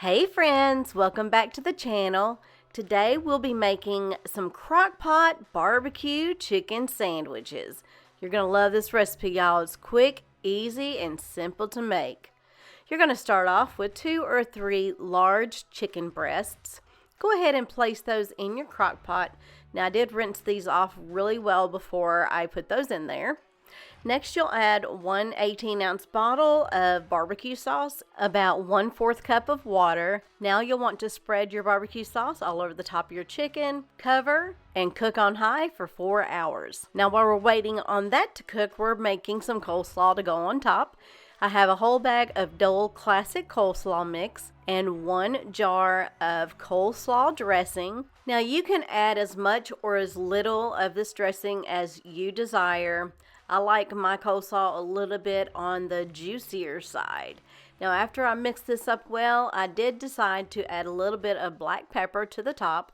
Hey friends, welcome back to the channel. Today we'll be making some Crockpot BBQ Chicken Sandwiches. You're going to love this recipe, y'all. It's quick, easy, and simple to make. You're going to start off with 2 or 3 large chicken breasts. Go ahead and place those in your Crockpot. Now I did rinse these off really well before I put those in there. Next, you'll add 1 18-ounce bottle of barbecue sauce, about 1/4 cup of water. Now you'll want to spread your barbecue sauce all over the top of your chicken, cover, and cook on high for 4 hours. Now while we're waiting on that to cook, we're making some coleslaw to go on top. I have a whole bag of Dole Classic Coleslaw Mix and 1 jar of coleslaw dressing. Now you can add as much or as little of this dressing as you desire. I like my coleslaw a little bit on the juicier side. Now after I mixed this up well, I did decide to add a little bit of black pepper to the top.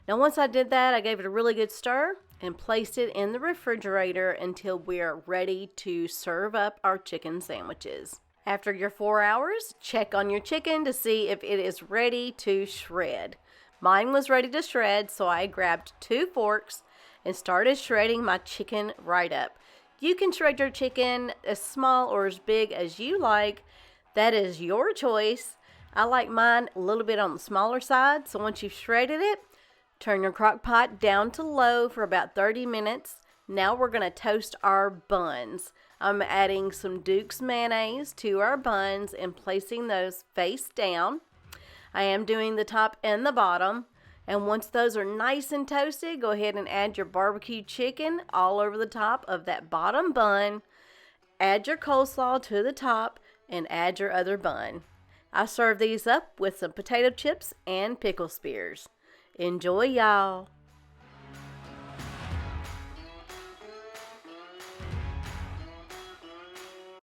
Now once I did that, I gave it a really good stir and placed it in the refrigerator until we are ready to serve up our chicken sandwiches. After your 4 hours, check on your chicken to see if it is ready to shred. Mine was ready to shred, so I grabbed 2 forks and started shredding my chicken right up. You can shred your chicken as small or as big as you like. That is your choice. I like mine a little bit on the smaller side, so once you've shredded it, turn your crock pot down to low for about 30 minutes. Now we're going to toast our buns. I'm adding some Duke's mayonnaise to our buns and placing those face down. I am doing the top and the bottom. And once those are nice and toasted, go ahead and add your barbecue chicken all over the top of that bottom bun. Add your coleslaw to the top and add your other bun. I serve these up with some potato chips and pickle spears. Enjoy, y'all.